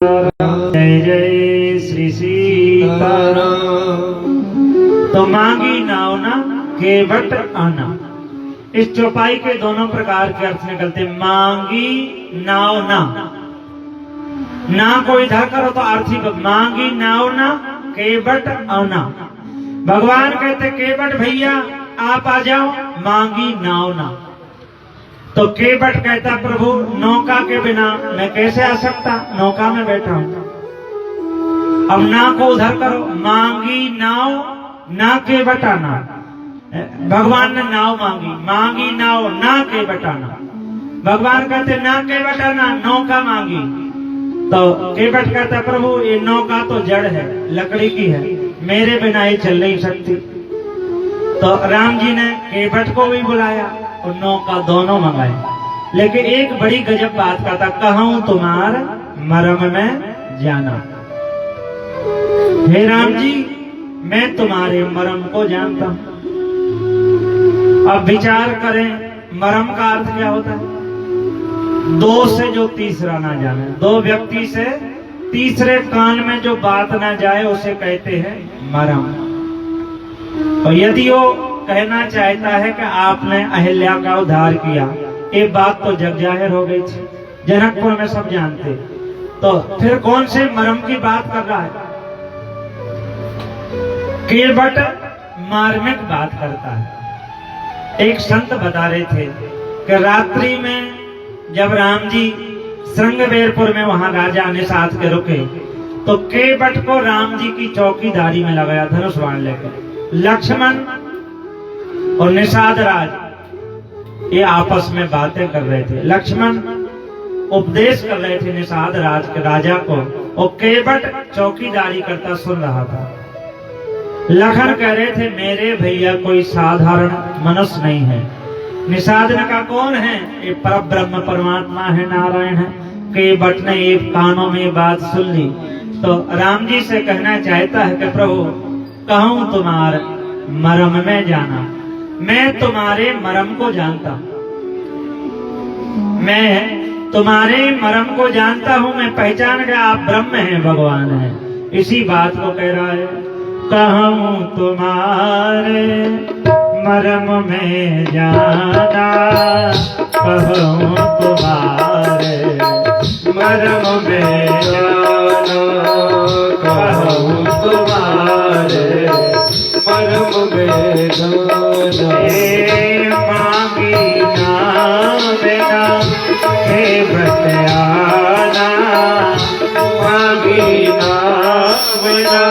जय जय श्री सीताराम। तो मांगी नाव ना केवट आना, इस चौपाई के दोनों प्रकार के अर्थ निकलते। मांगी नाव ना को इधर करो तो आर्थिक मांगी नाव ना केवट आना। भगवान कहते केवट भैया आप आ जाओ, मांगी नाव ना। तो केवट कहता प्रभु नौका के बिना मैं कैसे आ सकता, नौका में बैठा हूं। अब ना को उधर करो, मांगी नाव ना केवट आना। भगवान ने नाव मांगी नाव ना केवट आना। भगवान कहते ना केवट आना, नौका मांगी। तो केवट कहता प्रभु ये नौका तो जड़ है, लकड़ी की है, मेरे बिना ये चल नहीं सकती। तो राम जी ने केवट को भी बुलाया और नौका दोनों मंगाए। लेकिन एक बड़ी गजब बात का था, कहूं तुम्हार मरम में जाना। हे राम जी मैं तुम्हारे मरम को जानता हूं। अब विचार करें मरम का अर्थ क्या होता है। दो से जो तीसरा ना जाने, दो व्यक्ति से तीसरे कान में जो बात ना जाए उसे कहते हैं मरम। और यदि वो कहना चाहता है कि आपने अहिल्या का उद्धार किया, ये बात तो जग जाहिर हो गई थी, जनकपुर में सब जानते। तो फिर कौन से मरम की बात कर रहा है। केवट मार्मिक बात करता है। एक संत बता रहे थे कि रात्रि में जब राम जी श्रृंगवेरपुर में वहां राजा निषाद के रुके, तो केवट को राम जी की चौकीदारी में लगाया धनुष बाण लेकर। लक्ष्मण और निषाद राज ये आपस में बातें कर रहे थे। लक्ष्मण उपदेश कर रहे थे निषाद राज के राजा को, और केवट चौकीदारी करता सुन रहा था। लखन कह रहे थे मेरे भैया कोई साधारण मनुष्य नहीं है। निषाद ने कहा कौन है, ये परब्रह्म परमात्मा है, नारायण है। केवट ने एक कानों में बात सुन ली। तो राम जी से कहना चाहता है कि प्रभु कहूं तुम्हार मरम में जाना, मैं तुम्हारे मरम को जानता हूं, मैं तुम्हारे मरम को जानता हूं, मैं पहचान गया आप ब्रह्म हैं, भगवान हैं। इसी बात को कह रहा है कहूं तुम्हारे मरम में जाना, कहूं तुम्हारे मरम में जाना, कहूं तुम्हारे मरम में जाना। मांगी नाम बिना हे बतयाना, मांगी नाम बिना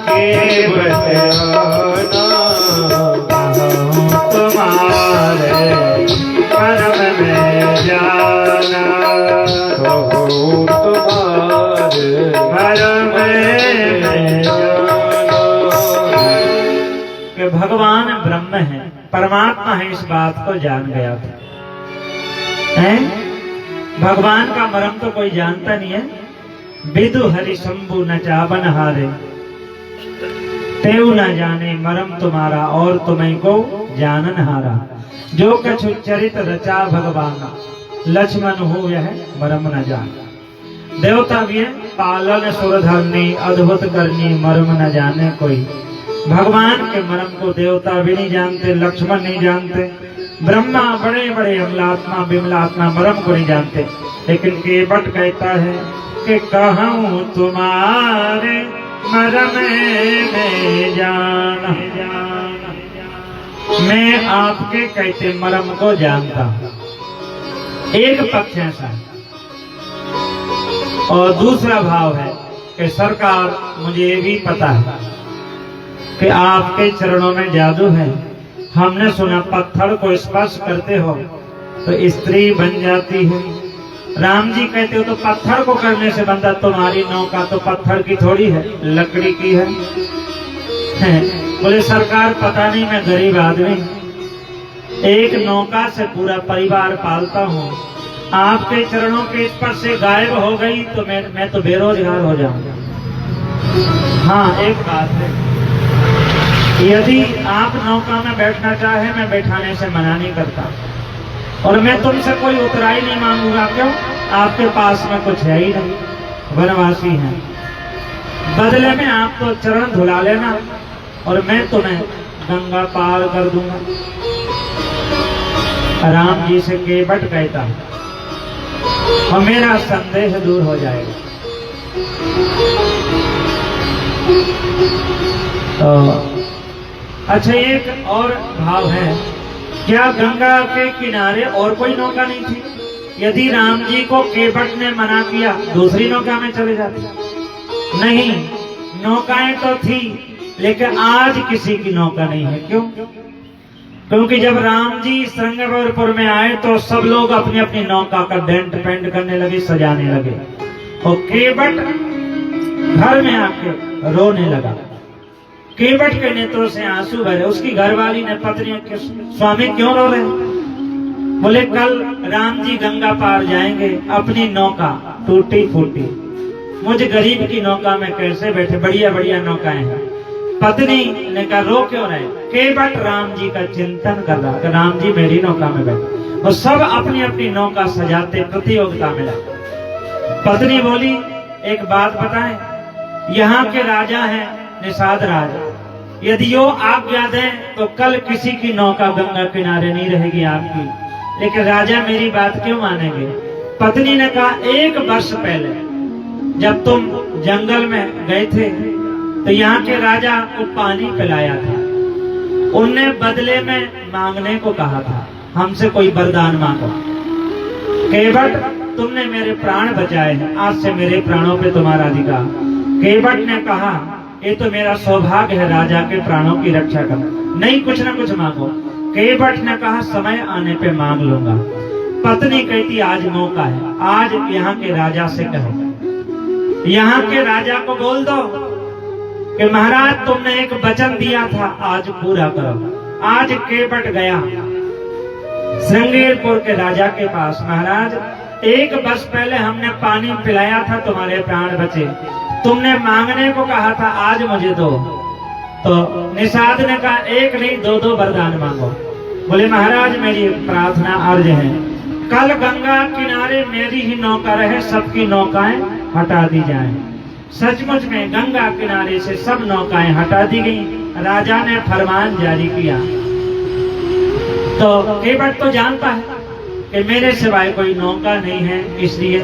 हे बतयाना, कहूं तुम्हारे मरम में जाना, कहूं तुम्हारे मरम में जाना। कि भगवान ब्रह्म है, परमात्मा है, इस बात को जान गया था। हैं? भगवान का मरम तो कोई जानता नहीं है। विदु हरि शंभु न चावन हारे, तेऊ न जाने मरम तुम्हारा और तुम्हें को जानन हारा। जो कछु चरित रचा भगवान, लक्ष्मण हो यह मरम न जान। देवता भी है पालन सुरधरनी, अद्भुत करनी मरम न जाने कोई। भगवान के मरम को देवता भी नहीं जानते, लक्ष्मण नहीं जानते, ब्रह्मा बड़े बड़े अमलात्मा विमलात्मा मरम को नहीं जानते। लेकिन केवट कहता है कि कहूं तुम्हारे मरम में जाना, मैं आपके कहते मरम को जानता हूं। एक पक्ष ऐसा है, और दूसरा भाव है कि सरकार मुझे भी पता है कि आपके चरणों में जादू है। हमने सुना पत्थर को स्पर्श करते हो तो स्त्री बन जाती है। राम जी कहते हो तो पत्थर को करने से बनता, तुम्हारी नौका तो पत्थर की थोड़ी है, लकड़ी की है। बोले सरकार पता नहीं मैं गरीब आदमी, एक नौका से पूरा परिवार पालता हूँ, आपके चरणों के स्पर्श से गायब हो गई तो मैं तो बेरोजगार हो जाऊंगा। हाँ एक बात है, यदि आप नौका में बैठना चाहे मैं बैठाने से मना नहीं करता, और मैं तुमसे कोई उतराई नहीं मांगूंगा। क्यों? आपके पास में कुछ है ही नहीं। वनवासी हैं, बदले में आप तो चरण धुला लेना और मैं तुम्हें गंगा पार कर दूंगा। राम जी से केवट कहता और मेरा संदेह दूर हो जाएगा। तो अच्छा, एक और भाव है, क्या गंगा के किनारे और कोई नौका नहीं थी? यदि राम जी को केवट ने मना किया दूसरी नौका में चले जाते? नहीं, नौकाएं तो थी, लेकिन आज किसी की नौका नहीं है। क्यों? क्योंकि जब राम जी श्रृंगवेरपुर में आए तो सब लोग अपनी अपनी नौका का डेंट पेंट करने लगे, सजाने लगे, और केवट घर में आके रोने लगा। केवट के नेत्रों से आंसू भरे। उसकी घरवाली ने पत्नी के, स्वामी क्यों रो रहे? बोले कल राम जी गंगा पार जाएंगे, अपनी नौका टूटी फूटी, मुझे गरीब की नौका में कैसे बैठे, बढ़िया बढ़िया नौकाएं हैं। पत्नी ने कहा रो क्यों रहे? केवट राम जी का चिंतन कर रहा कि राम जी मेरी नौका में बैठे, और सब अपनी अपनी नौका सजाते प्रतियोगिता में लगे। पत्नी बोली एक बात बताएं, यहाँ के राजा हैं निषाद राजा, यदि यो आज्ञा दें तो कल किसी की नौका गंगा किनारे नहीं रहेगी आपकी, लेकिन राजा मेरी बात क्यों मानेंगे? पत्नी ने कहा एक वर्ष पहले जब तुम जंगल में गए थे तो यहाँ के राजा को पानी पिलाया था, उनने बदले में मांगने को कहा था, हमसे कोई वरदान मांगो। केवट तुमने मेरे प्राण बचाए हैं, आज से मेरे प्राणों पे तुम्हारा अधिकार। केवट ने कहा ये तो मेरा सौभाग्य है राजा के प्राणों की रक्षा करना, नहीं कुछ ना कुछ मांगो। केवट ने कहा समय आने पे मांग लूंगा। पत्नी कहती आज मौका है, आज यहाँ के राजा से कहो, यहाँ के राजा को बोल दो कि महाराज तुमने एक वचन दिया था, आज पूरा करो। आज केवट गया श्रृंगेरपुर के राजा के पास, महाराज एक वर्ष पहले हमने पानी पिलाया था, तुम्हारे प्राण बचे, तुमने मांगने को कहा था, आज मुझे दो। तो निषाद ने कहा एक नहीं दो दो वरदान मांगो। बोले महाराज मेरी प्रार्थना अर्ज है, कल गंगा किनारे मेरी ही नौका रहे, सबकी नौकाएं हटा दी जाएं। सचमुच में गंगा किनारे से सब नौकाएं हटा दी गई। राजा ने फरमान जारी किया। तो केवट तो जानता है कि मेरे सिवाय कोई नौका नहीं है, इसलिए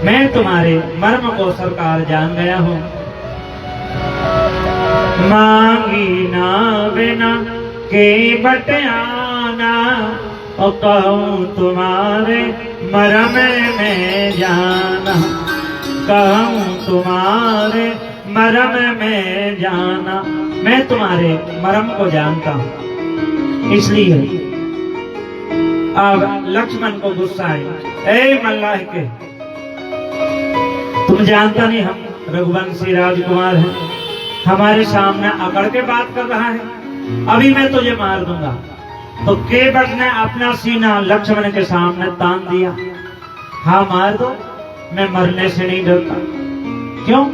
मैं तुम्हारे मर्म को सरकार जान गया हूँ। मांगी ना बिना केवट आना, और कहूँ तुम्हारे मर्म में जाना, कहूँ तुम्हारे मर्म में जाना। मैं तुम्हारे मर्म को जानता हूँ, इसलिए अब लक्ष्मण को गुस्सा आई, ए मल्लाह के, तुम जानता नहीं हम रघुवंशी राजकुमार हैं, हमारे सामने अकड़ के बात कर रहा है, अभी मैं तुझे मार दूंगा। तो केवट ने अपना सीना लक्ष्मण के सामने तान दिया। हाँ मार दो, मैं मरने से नहीं डरता। क्यों?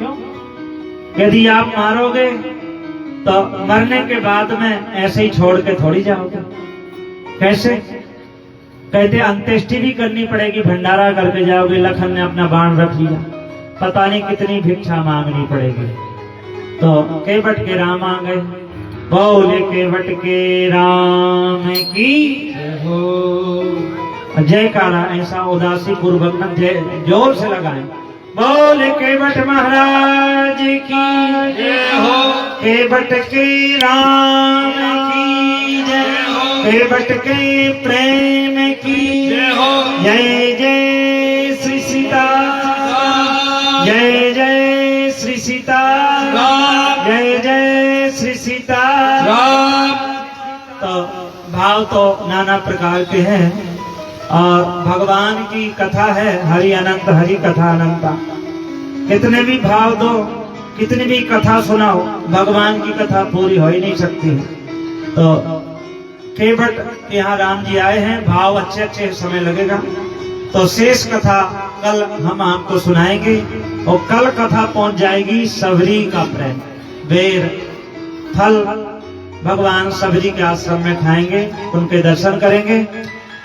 यदि आप मारोगे तो मरने के बाद में ऐसे ही छोड़ के थोड़ी जाओगे। कैसे? कहते अंत्येष्टि भी करनी पड़ेगी, भंडारा करके जाओगे। लखन ने अपना बाण रख लिया, पता नहीं कितनी भिक्षा मांगनी पड़ेगी। तो केवट के राम आ गए, बोले केवट के राम की हो। जयकारा ऐसा उदासी पूर्वक जोर से लगाए, बोले केवट महाराज की जय हो, केवट के राम की जय हो, केवट के प्रेम की जय हो। जय जय श्री सीता, जय जय श्री सीता, जय जय श्री सीता। तो भाव तो नाना प्रकार के हैं, और भगवान की कथा है हरि अनंत, हरि कथा अनंता। कितने भी भाव दो, कितनी भी कथा सुनाओ, भगवान की कथा पूरी हो ही नहीं सकती। तो केवट यहाँ राम जी आए हैं, भाव अच्छे अच्छे समय लगेगा। तो शेष कथा कल हम आपको सुनाएंगे, और कल कथा पहुंच जाएगी सबरी का प्रेम। बेर फल भगवान सबरी के आश्रम में खाएंगे, उनके दर्शन करेंगे।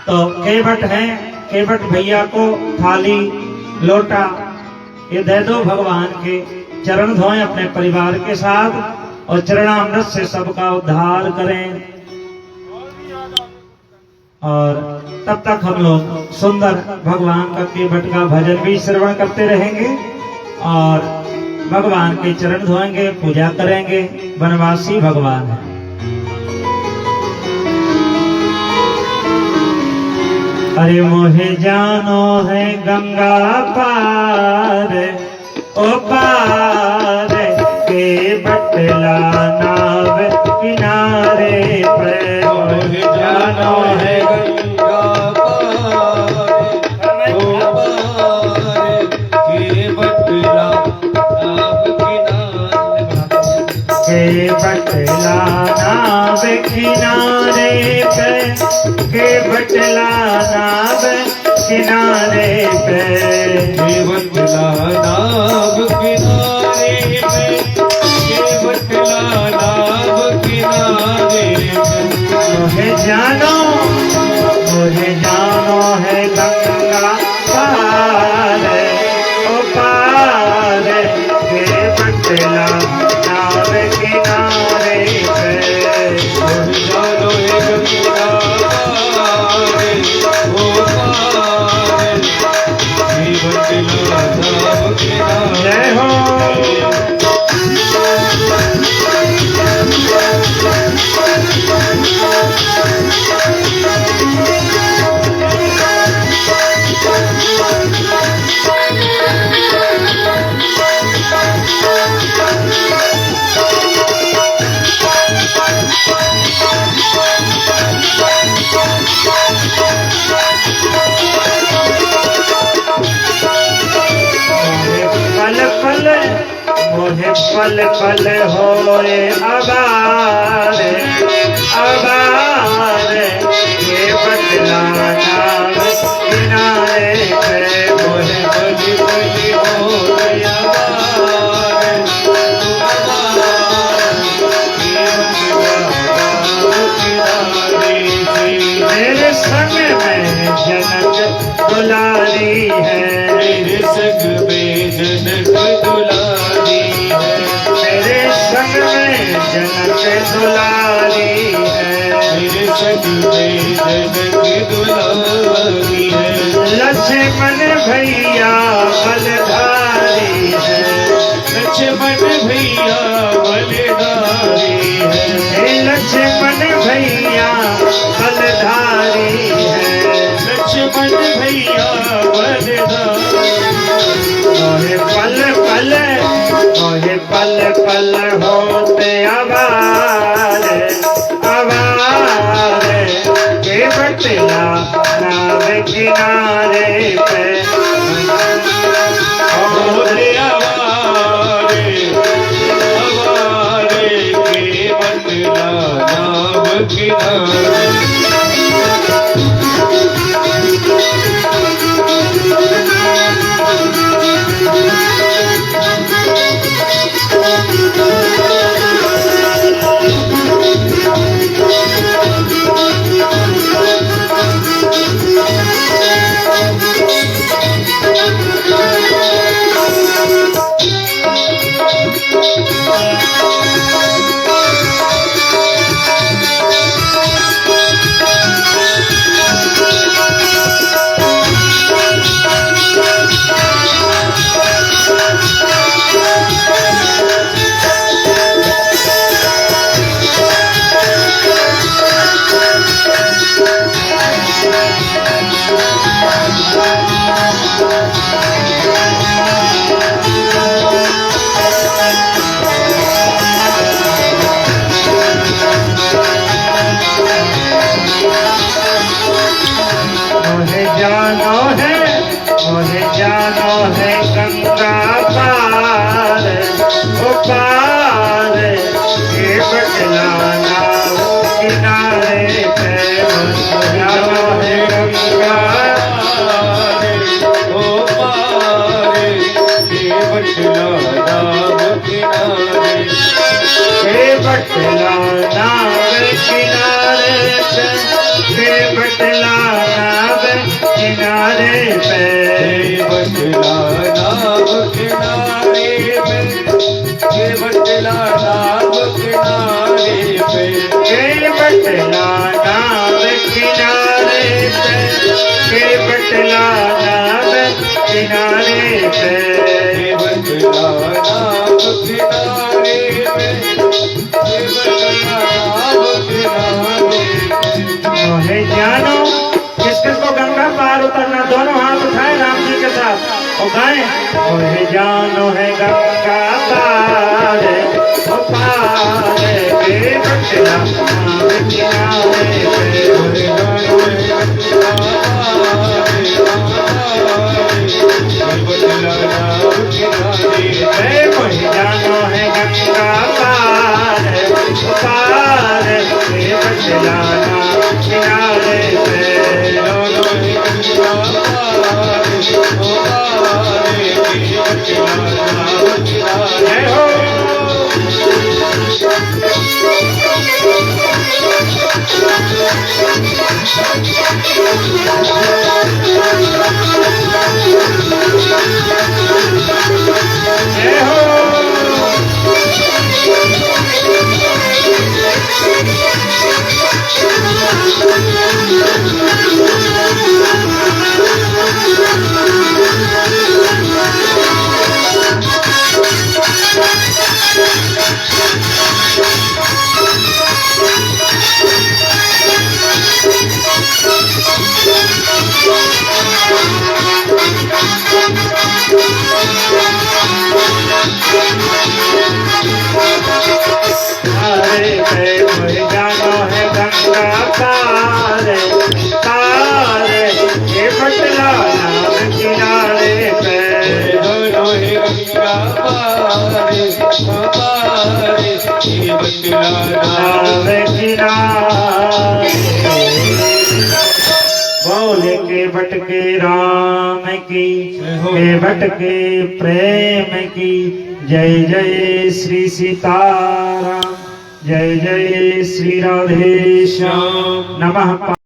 तो केवट हैं, केवट भैया को थाली लोटा ये दे दो भगवान के चरण धोएं अपने परिवार के साथ और चरणामृत से सबका उद्धार करें। और तब तक हम लोग सुंदर भगवान का केवट का भजन भी श्रवण करते रहेंगे और भगवान के चरण धोएंगे, पूजा करेंगे। वनवासी भगवान है। अरे मोहे जानो है गंगा पार, ओ पार के बटला नाव किनारे पे। मोहे जानो है गंगा पार, ओ पार के बटला नाव किनारे, के बटला नाव किनारे पे, के बटला नाव किनारे पे, के बटला नाव किनारे पे, के बटला नाव किनारे पे। मुझे जानो है गंगा पार, ओ पार के बटला नाव किनारे पे। मुझे जानो है गंगा जय हो। मोहे पल पल होए आबार, आबार ये बटला नाव किनारे पे। मोहे पल पल होए आबार, मेरे संग में जनक दुलारी है, मेरे संग में जनक दुलारी है, मेरे संग में जनक दुलारी है, मेरे संग में जनक दुलारी है। लक्ष्मण भैया बलधारी है, लक्ष्मण भैया बलधारी है, लक्ष्मण भैया बलधारी है, लक्ष्मण भैया बलधारी। मोहे पल पल, मोहे पल पल होते आवार, आवार के बटला नाव किनारे पे। होते आवार, आवार के बटला नाव किनारे। मुझे जानो है गंगा पार, ओ पार के बटला नाव किनारे पे। मुझे जानो है गंगा पार, ओ पार के बटला नाव किनारे, के बटला नाव किनारे पे, के बटला नाव किनारे पे, बटला नाव किनारे पे के बटला नाव किनारे पे के बटला नाव किनारे पे के बटला नाव किनारे पे के बटला नाव किनारे पे के बटला नाव किनारे पे मोहे जानो किस किस को गंगा पार उतरना, दोनों हाथ उठाए राम जी के साथ और गाएं, मोहे जानो है गंगा पार ओ पार के बटला नाव किनारे पे मोहे जानो है गंगा पार के बटला नाव किनारे पे मोहे जानो है गंगा पार ओ पार के बटला नाव किनारे पे जानो है गंगा पार ओ पार के बटला नाव किनारे जय हो। जय हो। अरे पे मोहे जानो है गंगा पार पार के बटला नाव किनारे पे जानो है गंगा पार ओ पार के बटला नाव नाव किनारे बोले के भटके राम की के भटके प्रेम की जय जय श्री सीताराम जय जय श्री राधे श्याम नमः।